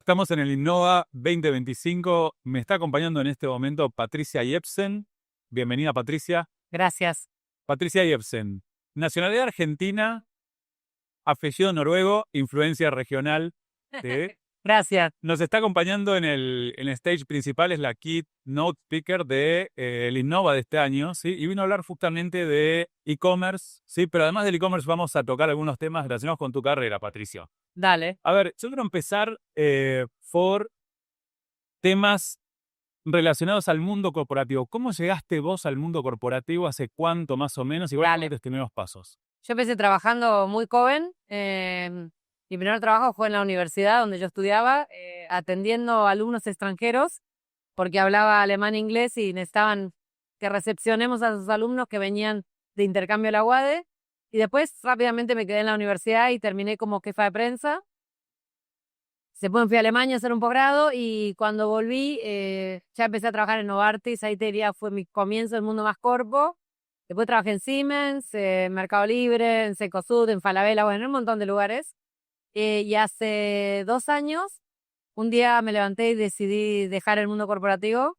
Estamos en el Innova 2025. Me está acompañando en este momento Patricia Jepsen. Bienvenida, Patricia. Gracias. Patricia Jepsen, nacionalidad argentina, apellido noruego, influencia regional. ¿Sí? Gracias. Nos está acompañando en el stage principal, es la keynote speaker de el Innova de este año, ¿sí? Y vino a hablar justamente de e-commerce, ¿sí? Pero además del e-commerce vamos a tocar algunos temas relacionados con tu carrera, Patricia. Dale. A ver, yo quiero empezar por temas relacionados al mundo corporativo. ¿Cómo llegaste vos al mundo corporativo? ¿Hace cuánto más o menos? Igual Dale. tus primeros pasos. Yo empecé trabajando muy joven. Mi primer trabajo fue en la universidad donde yo estudiaba, atendiendo alumnos extranjeros, porque hablaba alemán e inglés y necesitaban que recepcionemos a sus alumnos que venían de intercambio a la UADE. Y después rápidamente me quedé en la universidad y terminé como jefa de prensa. Después me fui a Alemania a hacer un posgrado y cuando volví ya empecé a trabajar en Novartis. Ahí te diría fue mi comienzo del mundo más corpo. Después trabajé en Siemens, en Mercado Libre, en Cencosud, en Falabella, bueno, en un montón de lugares. Y hace 2 años, un día me levanté y decidí dejar el mundo corporativo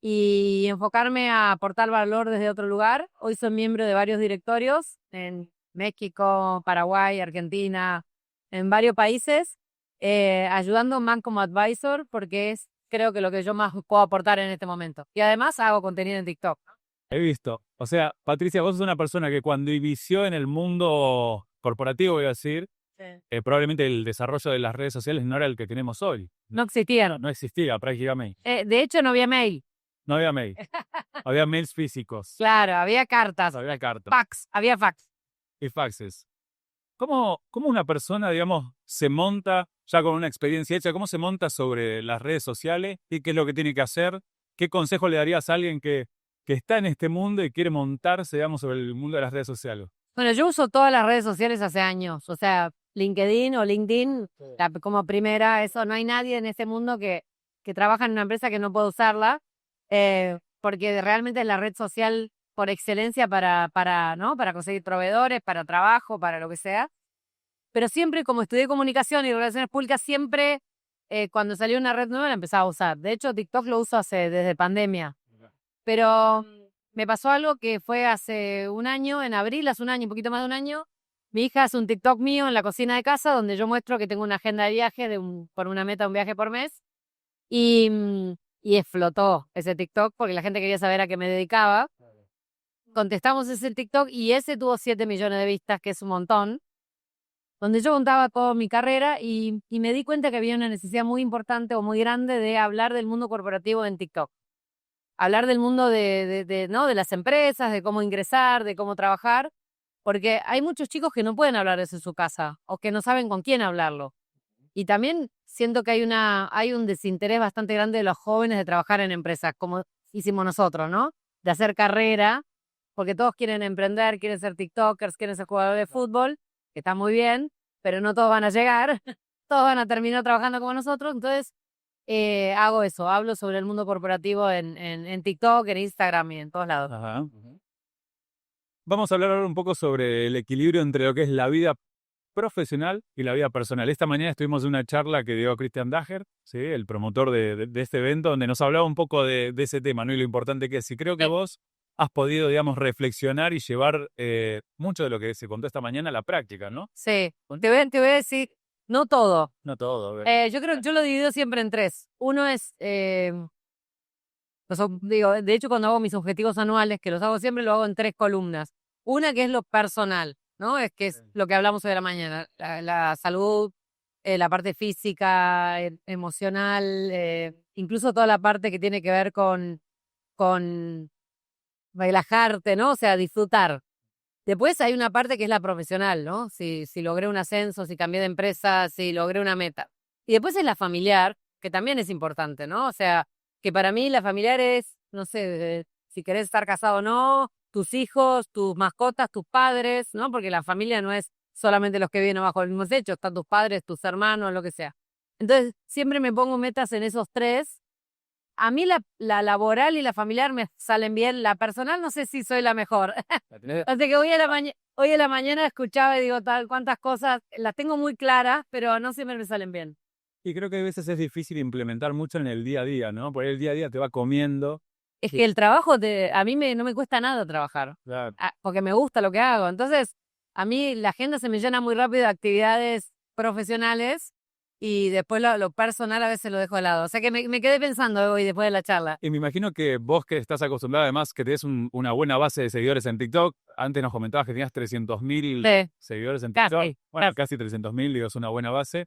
y enfocarme a aportar valor desde otro lugar. Hoy soy miembro de varios directorios en México, Paraguay, Argentina, en varios países, ayudando más como advisor porque es creo que lo que yo más puedo aportar en este momento. Y además hago contenido en TikTok. He visto. O sea, Patricia, vos sos una persona que cuando inició en el mundo corporativo, voy a decir, Sí. probablemente el desarrollo de las redes sociales no era el que tenemos hoy. No existían. No existía prácticamente. De hecho, no había mail. No había mail. Había mails físicos. Claro, había cartas. Había cartas. Fax, había fax. Y faxes. ¿Cómo una persona, digamos, se monta ya con una experiencia hecha? ¿Cómo se monta sobre las redes sociales? ¿Y qué es lo que tiene que hacer? ¿Qué consejo le darías a alguien que está en este mundo y quiere montarse, digamos, sobre el mundo de las redes sociales? Bueno, yo uso todas las redes sociales hace años. O sea, LinkedIn o LinkedIn como primera. Eso no hay nadie en este mundo que trabaja en una empresa que no pueda usarla. Porque realmente es la red social por excelencia ¿no? Para conseguir proveedores, para trabajo, para lo que sea. Pero siempre, como estudié comunicación y relaciones públicas, siempre cuando salió una red nueva la empezaba a usar. De hecho, TikTok lo uso desde pandemia. Pero me pasó algo que fue hace un año, en abril, hace un año, un poquito más de un año. Mi hija hace un TikTok mío en la cocina de casa donde yo muestro que tengo una agenda de viaje por una meta, un viaje por mes. Y explotó ese TikTok porque la gente quería saber a qué me dedicaba. Contestamos ese TikTok y ese tuvo 7 millones de vistas, que es un montón, donde yo contaba toda mi carrera y me di cuenta que había una necesidad muy importante o muy grande de hablar del mundo corporativo en TikTok. Hablar del mundo ¿no? de las empresas, de cómo ingresar, de cómo trabajar, porque hay muchos chicos que no pueden hablar de eso en su casa o que no saben con quién hablarlo. Y también siento que hay un desinterés bastante grande de los jóvenes de trabajar en empresas, como hicimos nosotros, ¿no? De hacer carrera, porque todos quieren emprender, quieren ser TikTokers, quieren ser jugadores de fútbol, que está muy bien, pero no todos van a llegar, todos van a terminar trabajando como nosotros. Entonces, hago eso, hablo sobre el mundo corporativo en TikTok, en Instagram y en todos lados. Ajá. Vamos a hablar ahora un poco sobre el equilibrio entre lo que es la vida profesional y la vida personal. Esta mañana estuvimos en una charla que dio Christian Dager, ¿sí? El promotor de este evento, donde nos hablaba un poco de ese tema, ¿no? Y lo importante que es. Y creo que vos has podido, digamos, reflexionar y llevar mucho de lo que se contó esta mañana a la práctica, ¿no? Sí, te voy a decir, no todo. No todo, ¿verdad? Yo creo que yo lo divido siempre en 3. Uno es, de hecho, cuando hago mis objetivos anuales, que los hago siempre, lo hago en 3 columnas. Una que es lo personal, ¿no? Que es lo que hablamos hoy de la mañana, la salud, la parte física, emocional, incluso toda la parte que tiene que ver con relajarte, ¿no? O sea, disfrutar. Después hay una parte que es la profesional, ¿no? Si logré un ascenso, si cambié de empresa, si logré una meta. Y después es la familiar, que también es importante, ¿no? O sea, que para mí la familiar es, no sé, si querés estar casado o no, tus hijos, tus mascotas, tus padres, ¿no? Porque la familia no es solamente los que viven bajo el mismo techo, están tus padres, tus hermanos, lo que sea. Entonces, siempre me pongo metas en esos 3. A mí la laboral y la familiar me salen bien. La personal no sé si soy la mejor. Así que hoy a la mañana escuchaba y digo, cuántas cosas, las tengo muy claras, pero no siempre me salen bien. Y creo que a veces es difícil implementar mucho en el día a día, ¿no? Porque el día a día te va comiendo. Es que el trabajo, a mí no me cuesta nada trabajar, Claro. porque me gusta lo que hago. Entonces, a mí la agenda se me llena muy rápido de actividades profesionales y después lo personal a veces lo dejo de lado. O sea que me quedé pensando hoy después de la charla. Y me imagino que vos que estás acostumbrada además que tenés una buena base de seguidores en TikTok, antes nos comentabas que tenías 300.000 Sí, seguidores en TikTok. casi. Bueno, casi 300.000, digo, es una buena base.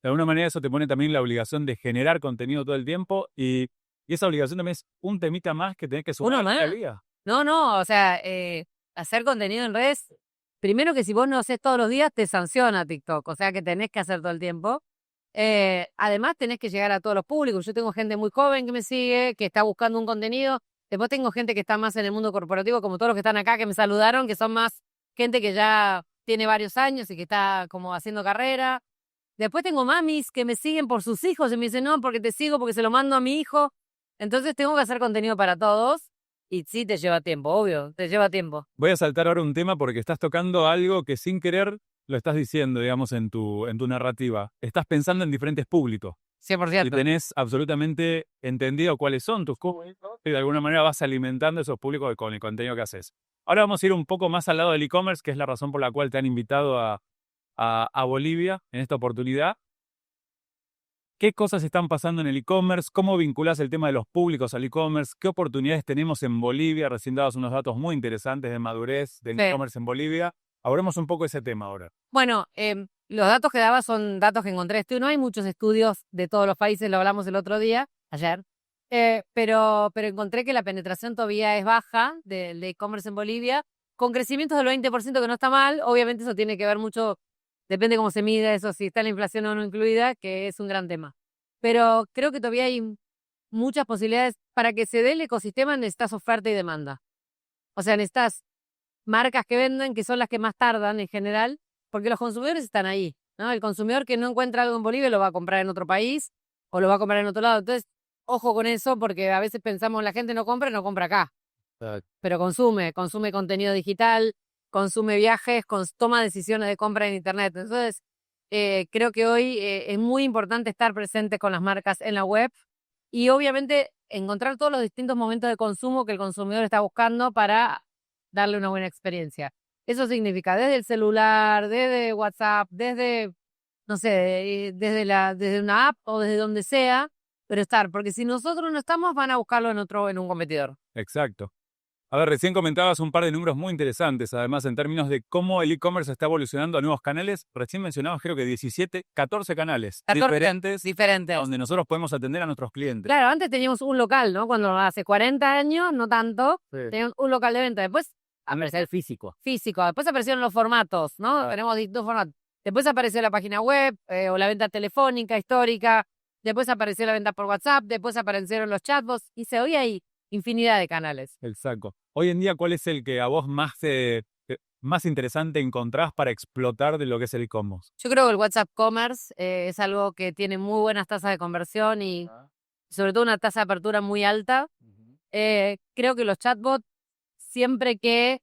De alguna manera eso te pone también la obligación de generar contenido todo el tiempo y esa obligación también es un temita más que tenés que sumar Uno al día a más. día. No, o sea, hacer contenido en redes, primero que si vos no haces todos los días, te sanciona TikTok, o sea que tenés que hacer todo el tiempo. Además, tenés que llegar a todos los públicos. Yo tengo gente muy joven que me sigue, que está buscando un contenido. Después tengo gente que está más en el mundo corporativo, como todos los que están acá, que me saludaron, que son más gente que ya tiene varios años y que está como haciendo carrera. Después tengo mamis que me siguen por sus hijos y me dicen, no, porque te sigo, porque se lo mando a mi hijo. Entonces tengo que hacer contenido para todos. Y sí, te lleva tiempo, obvio, te lleva tiempo. Voy a saltar ahora un tema porque estás tocando algo que sin querer lo estás diciendo, digamos, en tu narrativa. Estás pensando en diferentes públicos. 100%. Y tenés absolutamente entendido cuáles son tus públicos y de alguna manera vas alimentando esos públicos con el contenido que haces. Ahora vamos a ir un poco más al lado del e-commerce, que es la razón por la cual te han invitado a Bolivia en esta oportunidad. ¿Qué cosas están pasando en el e-commerce? ¿Cómo vinculás el tema de los públicos al e-commerce? ¿Qué oportunidades tenemos en Bolivia? Recién dabas unos datos muy interesantes de madurez del Sí. e-commerce en Bolivia. Hablemos un poco de ese tema ahora. Bueno, los datos que daba son datos que encontré. No hay muchos estudios de todos los países, lo hablamos el otro día, ayer, pero encontré que la penetración todavía es baja del e-commerce en Bolivia, con crecimientos del 20%, que no está mal. Obviamente eso tiene que ver mucho, depende cómo se mide eso, si está la inflación o no incluida, que es un gran tema. Pero creo que todavía hay muchas posibilidades. Para que se dé el ecosistema necesitas oferta y demanda. O sea, necesitas marcas que venden, que son las que más tardan en general, porque los consumidores están ahí, ¿no? El consumidor que no encuentra algo en Bolivia lo va a comprar en otro país o lo va a comprar en otro lado. Entonces, ojo con eso, porque a veces pensamos la gente no compra acá, pero consume contenido digital, consume viajes, toma decisiones de compra en internet. Entonces, creo que hoy es muy importante estar presente con las marcas en la web y obviamente encontrar todos los distintos momentos de consumo que el consumidor está buscando para darle una buena experiencia. Eso significa desde el celular, desde WhatsApp, desde, no sé, desde una app o desde donde sea, pero estar, porque si nosotros no estamos, van a buscarlo en un competidor. Exacto. A ver, recién comentabas un par de números muy interesantes, además en términos de cómo el e-commerce está evolucionando a nuevos canales. Recién mencionabas creo que 17, 14 canales 14 diferentes. donde nosotros podemos atender a nuestros clientes. Claro, antes teníamos un local, ¿no? Cuando hace 40 años, no tanto, Sí. teníamos un local de venta. Después Apareció el físico. después aparecieron los formatos, ¿no? Tenemos distintos formatos. Después apareció la página web o la venta telefónica histórica. Después apareció la venta por WhatsApp. Después aparecieron los chatbots. Y hoy hay infinidad de canales. Exacto. Hoy en día, ¿cuál es el que a vos más interesante encontrás para explotar de lo que es el e-commerce? Yo creo que el WhatsApp Commerce es algo que tiene muy buenas tasas de conversión y sobre todo una tasa de apertura muy alta. Creo que los chatbots, siempre que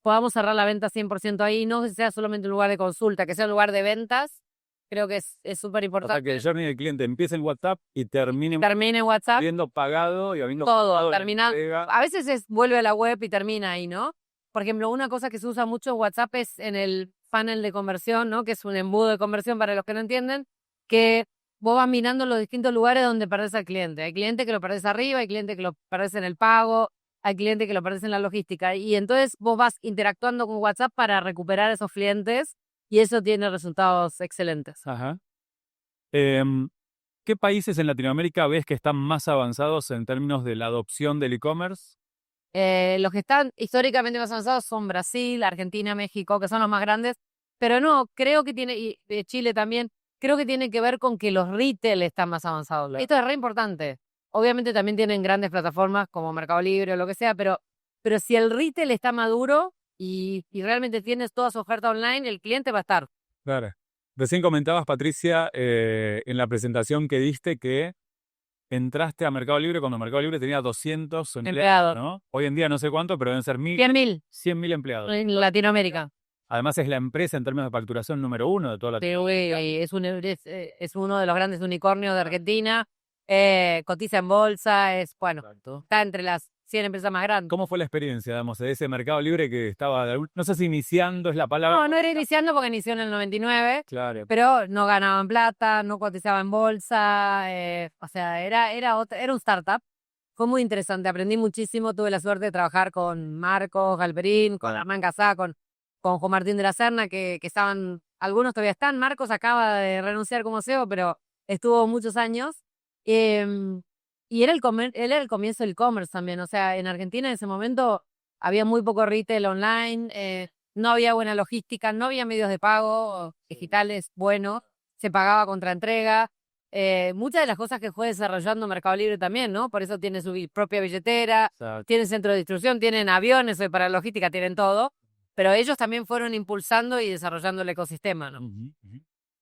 podamos cerrar la venta 100% ahí, no que sea solamente un lugar de consulta, que sea un lugar de ventas, creo que es súper O importante. sea, que el journey del cliente empiece en WhatsApp y termine en WhatsApp. habiendo pagado y habiendo Todo, pagado la terminado. entrega. A veces vuelve a la web y termina ahí, ¿no? Por ejemplo, una cosa que se usa mucho en WhatsApp es en el funnel de conversión, ¿no? Que es un embudo de conversión para los que no entienden, que vos vas mirando los distintos lugares donde perdés al cliente. Hay cliente que lo perdés arriba, hay cliente que lo perdés en el pago, hay cliente que lo perdés en la logística. Y entonces vos vas interactuando con WhatsApp para recuperar esos clientes y eso tiene resultados excelentes. Ajá. ¿Qué países en Latinoamérica ves que están más avanzados en términos de la adopción del e-commerce? Los que están históricamente más avanzados son Brasil, Argentina, México, que son los más grandes, pero no, creo que y Chile también, creo que tiene que ver con que los retail están más avanzados. Claro. Esto es re importante. Obviamente también tienen grandes plataformas como Mercado Libre o lo que sea, pero si el retail está maduro y realmente tienes toda su oferta online, el cliente va a estar. Claro. Recién comentabas, Patricia, en la presentación que diste que entraste a Mercado Libre cuando Mercado Libre tenía 200 empleados, ¿no? Hoy en día no sé cuánto, pero deben ser 1.000. 100.000. 100.000 empleados. En Latinoamérica. Además es la empresa en términos de facturación número 1 de toda la... Es uno de los grandes unicornios de Argentina, cotiza en bolsa, está entre las 100 empresas más grandes. ¿Cómo fue la experiencia, digamos, de ese Mercado Libre que estaba, no sé si iniciando es la palabra? No era iniciando porque inició en el 99, Claro. pero no ganaban plata, no cotizaba en bolsa, o sea, era un startup. Fue muy interesante, aprendí muchísimo, tuve la suerte de trabajar con Marcos Galperín, con Hernán Casá, con Juan Martín de la Serna, que estaban, algunos todavía están. Marcos acaba de renunciar como CEO, pero estuvo muchos años. Y era el comienzo del e-commerce también, o sea, en Argentina en ese momento había muy poco retail online, no había buena logística, no había medios de pago digitales buenos, se pagaba contra entrega. Muchas de las cosas que fue desarrollando Mercado Libre también, ¿no? Por eso tiene su propia billetera, tiene centro de distribución, tienen aviones para logística, tienen todo, pero ellos también fueron impulsando y desarrollando el ecosistema, ¿no?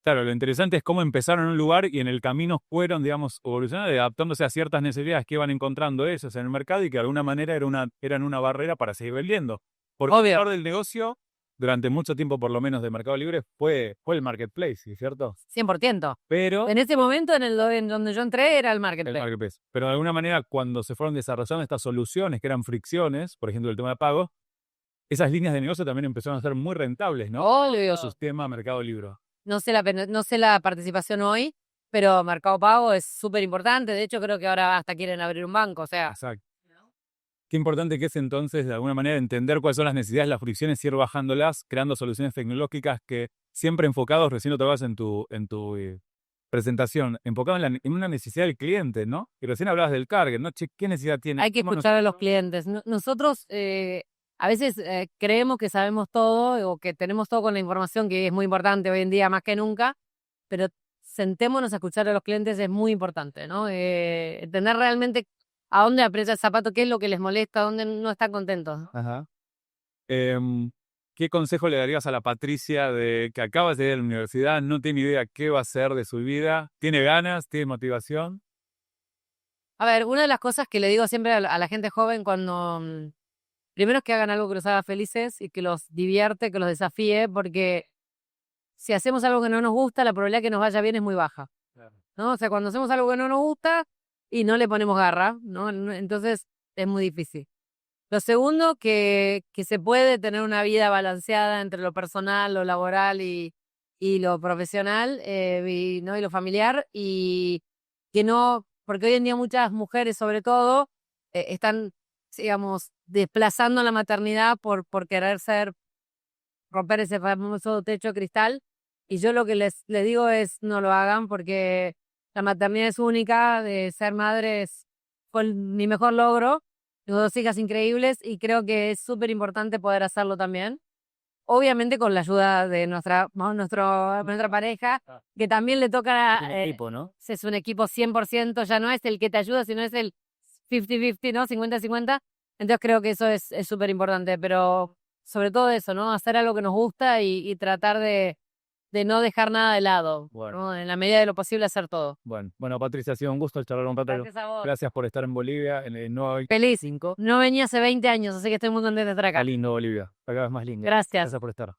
Claro, lo interesante es cómo empezaron en un lugar y en el camino fueron, digamos, evolucionando, adaptándose a ciertas necesidades que iban encontrando ellos en el mercado y que de alguna manera eran una barrera para seguir vendiendo. Porque el motor del negocio, durante mucho tiempo por lo menos de Mercado Libre, fue el marketplace, ¿cierto? 100%. Pero en ese momento, en donde yo entré, era el marketplace. Pero de alguna manera, cuando se fueron desarrollando estas soluciones, que eran fricciones, por ejemplo, el tema de pago, esas líneas de negocio también empezaron a ser muy rentables, ¿no? Obvio. El sistema Mercado Libre. No sé la participación hoy, pero Mercado Pago es súper importante. De hecho, creo que ahora hasta quieren abrir un banco, o sea. Exacto. Qué importante que es entonces, de alguna manera, entender cuáles son las necesidades, las fricciones, ir bajándolas, creando soluciones tecnológicas que siempre enfocados, recién lo tocabas en tu presentación, enfocado en una necesidad del cliente, ¿no? Y recién hablabas del target, ¿no? Che, ¿qué necesidad tiene? Hay que escuchar a los clientes. Nosotros a veces creemos que sabemos todo o que tenemos todo con la información, que es muy importante hoy en día más que nunca, pero sentémonos a escuchar a los clientes es muy importante, ¿no? Entender realmente a dónde aprieta el zapato, qué es lo que les molesta, dónde no están contentos. Ajá. ¿Qué consejo le darías a la Patricia que acaba de ir a la universidad, no tiene idea qué va a hacer de su vida, tiene ganas, tiene motivación? A ver, una de las cosas que le digo siempre a la gente joven cuando... Primero es que hagan algo que los haga felices y que los divierte, que los desafíe, porque si hacemos algo que no nos gusta, la probabilidad de que nos vaya bien es muy baja, ¿no? O sea, cuando hacemos algo que no nos gusta y no le ponemos garra, ¿no? Entonces es muy difícil. Lo segundo, que se puede tener una vida balanceada entre lo personal, lo laboral y lo profesional, y lo familiar, y que no, porque hoy en día muchas mujeres sobre todo están, digamos, desplazando la maternidad por querer romper ese famoso techo de cristal, y yo lo que les digo es no lo hagan, porque la maternidad es única, de ser madre fue mi mejor logro. Tengo 2 hijas increíbles y creo que es súper importante poder hacerlo también. Obviamente con la ayuda de nuestra pareja, que también le toca... Un equipo, ¿no? Es un equipo 100%, ya no es el que te ayuda, sino es el 50-50, ¿no? 50-50. Entonces creo que eso es súper importante, pero sobre todo eso, ¿no? Hacer algo que nos gusta y tratar de no dejar nada de lado, Bueno. ¿no? En la medida de lo posible hacer todo. Bueno, Patricia, ha sido un gusto charlar un rato. Gracias a vos. Gracias por estar en Bolivia, en el nuevo... Feliz. No venía hace 20 años, así que estoy muy contenta de estar acá. Está lindo Bolivia, cada vez más lindo. Gracias. Gracias por estar.